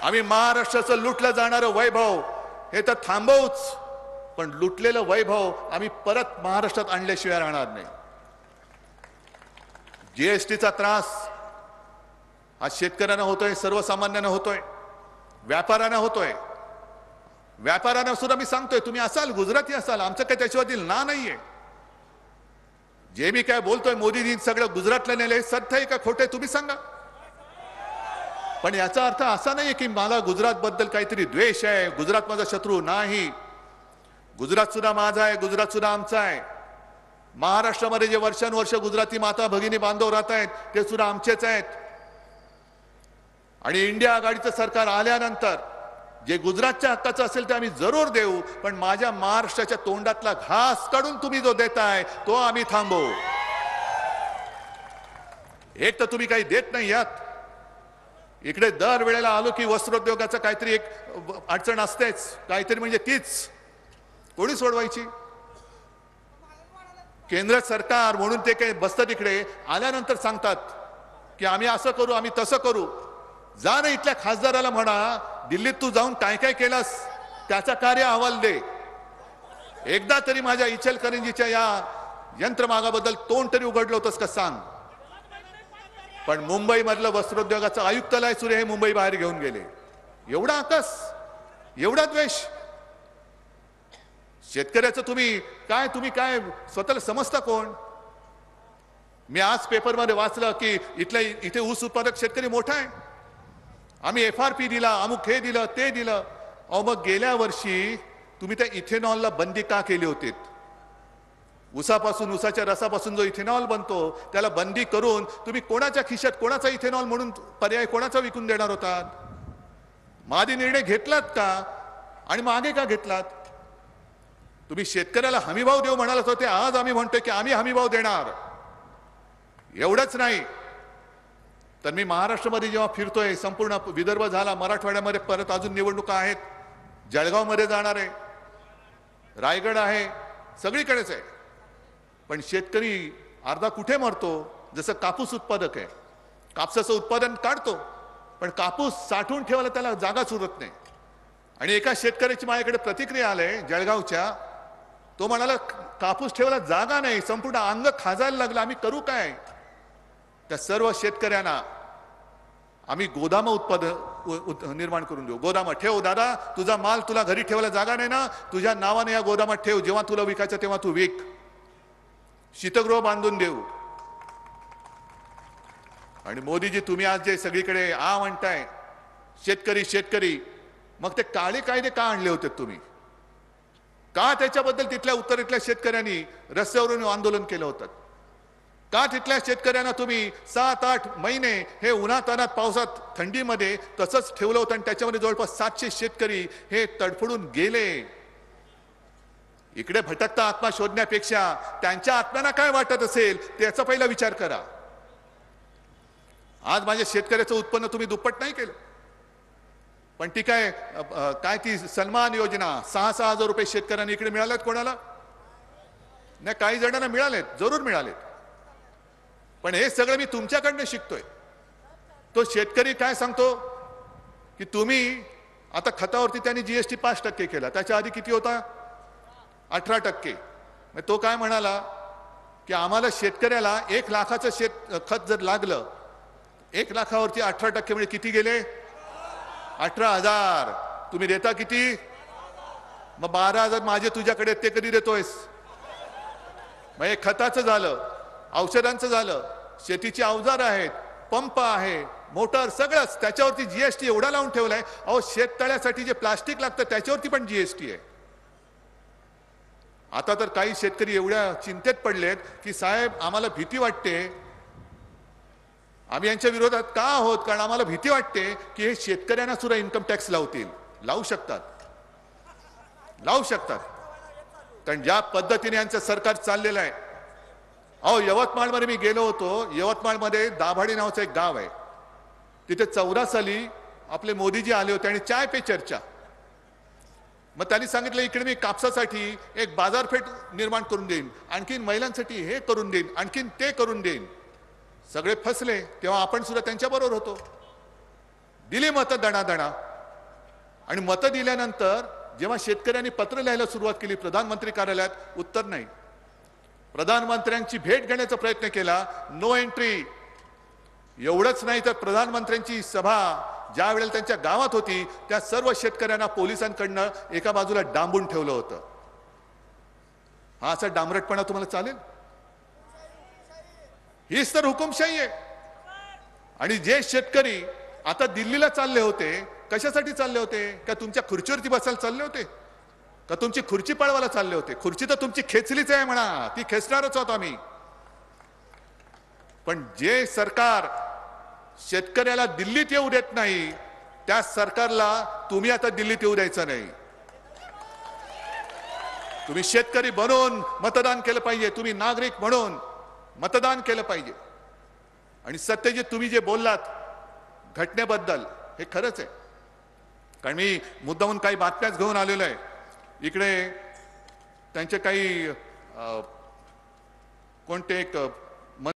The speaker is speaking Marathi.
आम्ही महाराष्ट्राचं लुटलं जाणारं वैभव हे तर थांबवूच, पण लुटलेलं वैभव आम्ही परत महाराष्ट्रात आणल्याशिवाय राहणार नाही. जीएसटीचा त्रास हा शेतकऱ्यांना होतोय, सर्वसामान्यांना होतोय, व्यापाऱ्यांना होतोय. व्यापाऱ्यांना सुद्धा मी सांगतोय, तुम्ही असाल गुजराती असाल, आमचं काही त्याच्यावरती ना नाहीये. जे मी काय बोलतोय मोदीजी सगळं गुजरातला नेले, सत्य आहे का खोटे तुम्ही सांगा. पण याचा अर्थ असा नाहीये की मला गुजरात बद्दल काहीतरी द्वेष आहे, गुजरात माझा शत्रू नाही. गुजरात सुद्धा माझा आहे, गुजरात सुद्धा आमचा आहे. महाराष्ट्रामध्ये जे वर्षानुवर्ष गुजराती माता भगिनी बांधव राहत आहेत ते सुद्धा आमचेच आहेत. आणि इंडिया आघाडीचं सरकार आल्यानंतर जे गुजरातच्या हक्काचं असेल ते आम्ही जरूर देऊ, पण माझ्या महाराष्ट्राच्या तोंडातला घास काढून तुम्ही जो देताय तो आम्ही थांबवू. एक तर तुम्ही काही देत नाही यात. इकडे दर वेळेला आलो की वस्त्रोद्योगाचं काहीतरी एक अडचण असतेच, काहीतरी म्हणजे तीच कोणी सोडवायची. केंद्र सरकार म्हणून ते काही बसतात इकडे, आल्यानंतर सांगतात की आम्ही असं करू, आम्ही तसं करू. जा ना इथल्या खासदाराला म्हणा, दिल्लीत तू जाऊन काय काय केलंस त्याचा कार्य अहवाल दे. एकदा तरी माझ्या इचलकरंजीच्या या यंत्रमागाबद्दल तोंड तरी उघडलं होतंस का सांग. पण मुंबई मधलं वस्त्रोद्योगाचं आयुक्तालय सुरे हे मुंबई बाहेर घेऊन गेले. एवढा आकस, एवढा द्वेष. शेतकऱ्याचं तुम्ही काय स्वतःला समजता कोण. मी आज पेपरमध्ये वाचलं की इथे ऊस उत्पादक शेतकरी मोठा आहे, आम्ही FRP दिला, अमुक हे दिलं ते दिलं. अहो मग गेल्या वर्षी तुम्ही त्या इथेनॉलला बंदी का केली होती. ऊसापासून, ऊसाच्या रसापासून जो इथेनॉल बनतो त्याला बंदी करून तुम्ही कोणाच्या खिशात कोणाचा इथेनॉल म्हणून पर्याय कोणाचा विकून देणार होतात. मादी निर्णय घेतलात का आणि मागे का घेतलात. तुम्ही शेतकऱ्याला हमीभाव देऊ म्हणालात होते, आज आम्ही म्हणतोय की आम्ही हमीभाव देणार. एवढंच नाही तर मी महाराष्ट्रामध्ये जेव्हा फिरतोय, संपूर्ण विदर्भ झाला, मराठवाड्यामध्ये परत अजून निवडणुका आहेत, जळगावमध्ये जाणार आहे, रायगड आहे, सगळीकडेच आहे. पण शेतकरी अर्धा कुठे मरतो. जसं कापूस उत्पादक आहे, कापसाचं उत्पादन काढतो पण कापूस साठवून ठेवायला त्याला जागाच उरत नाही. आणि एका शेतकऱ्याची माझ्याकडे प्रतिक्रिया आली जळगावच्या. तो म्हणाला कापूस ठेवायला जागा नाही, संपूर्ण अंग खाजायला लागलं, आम्ही करू काय. त्या सर्व शेतकऱ्यांना आम्ही गोदाम निर्माण करून देऊ. गोदाम ठेव दादा, तुझा माल तुला घरी ठेवायला जागा नाही ना, तुझ्या नावाने या गोदामात ठेव, जेव्हा तुला विकायचं तेव्हा तू विक. शीतगृह बांधून देऊ. आणि मोदीजी तुम्ही आज जे सगळीकडे म्हणताय शेतकरी शेतकरी, मग ते काळे कायदे का आणले होते तुम्ही. का त्याच्याबद्दल तिथल्या उत्तरेतल्या शेतकऱ्यांनी रस्त्यावरून आंदोलन केलं होतं. का तिथल्या शेतकऱ्यांना तुम्ही 7-8 महिने हे उन्हातान्हात, पावसात, थंडीमध्ये तसंच ठेवलं होतं. आणि त्याच्यामध्ये जवळपास 700 शेतकरी हे तडफडून गेले. इकडे भटकता आत्मा शोधण्यापेक्षा त्यांच्या आत्म्यांना काय वाटत असेल त्याचा पहिला विचार करा. आज माझ्या शेतकऱ्याचं उत्पन्न तुम्ही दुप्पट नाही केलं, पण ती काय ती सन्मान योजना 6-6 हजार रुपये शेतकऱ्यांना इकडे मिळालेत. कोणाला नाही, काही जणांना मिळालेत, जरूर मिळालेत. पण हे सगळं मी तुमच्याकडनं शिकतोय. तो शेतकरी काय सांगतो की तुम्ही आता खतावरती त्यांनी GST 5% केला, त्याच्या आधी किती होता 18%. तो काय म्हणाला की आम्हाला शेतकऱ्याला 1 लाखाचं खत जर लागलं, 1 लाखावरती 18% म्हणजे किती गेले 18,000. तुम्ही देता किती, मग 12,000 माझे तुझ्याकडे, ते कधी देतोयस. मग हे खताचं झालं, औषधांचं झालं, शेतीची अवजार आहेत, पंप आहे, मोटर, सगळंच त्याच्यावरती GST एवढा लावून ठेवलाय. अहो शेततळ्यासाठी जे प्लास्टिक लागतं त्याच्यावरती पण GST आहे. आता तर काही शेतकरी एवढ्या चिंतेत पडलेत की साहेब आम्हाला भीती वाटते. आम्ही यांच्या विरोधात का आहोत, कारण आम्हाला भीती वाटते की हे शेतकऱ्यांना सुद्धा इन्कम टॅक्स लावतील. लावू शकतात. कारण ज्या पद्धतीने यांचं सरकार चाललेलं आहे. अहो यवतमाळमध्ये मी गेलो होतो. यवतमाळमध्ये दाभाडी नावाचं एक गाव आहे. तिथे 14 साली आपले मोदीजी आले होते आणि चाय पे चर्चा. मग त्यांनी सांगितलं इकडे मी कापसासाठी एक बाजारपेठ निर्माण करून देईन, आणखीन महिलांसाठी हे करून देईन, आणखीन ते करून देईन. सगळे फसले. तेव्हा आपण सुद्धा त्यांच्याबरोबर होतो. दिली मतं दणादणा. आणि मतं दिल्यानंतर जेव्हा शेतकऱ्यांनी पत्र लिहायला सुरुवात केली प्रधानमंत्री कार्यालयात, उत्तर नाही. प्रधानमंत्र्यांची भेट घेण्याचा प्रयत्न केला, नो एंट्री. एवढंच नाही तर प्रधानमंत्र्यांची सभा ज्या वेळेला त्यांच्या गावात होती त्या सर्व शेतकऱ्यांना पोलिसांकडनं एका बाजूला डांबून ठेवलं होतं. हा असा डांबरटपणा तुम्हाला चालेल? हीच तर हुकुमशाही आहे. आणि जे शेतकरी आता दिल्लीला चालले होते, कशासाठी चालले होते? का तुमच्या खुर्चीवरती बसायला चालले होते? का तुमची खुर्ची पळवायला चालले होते? खुर्ची तर तुमची खेचलीच आहे म्हणा, ती खेचणारच आहोत आम्ही. पण जे सरकार शेतकऱ्याला दिल्लीत येऊ देत नाही त्या सरकारला तुम्ही आता दिल्लीत येऊ द्यायचं नाही. तुम्ही शेतकरी बनून मतदान केलं पाहिजे, तुम्ही नागरिक म्हणून मतदान केलं पाहिजे. आणि सत्यजित, तुम्ही जे बोललात घटनेबद्दल हे खरंच आहे. कारण मी मुद्दामून काही बातम्याच घेऊन आलेलो आहे. इकडे त्यांचे काही कोणते एक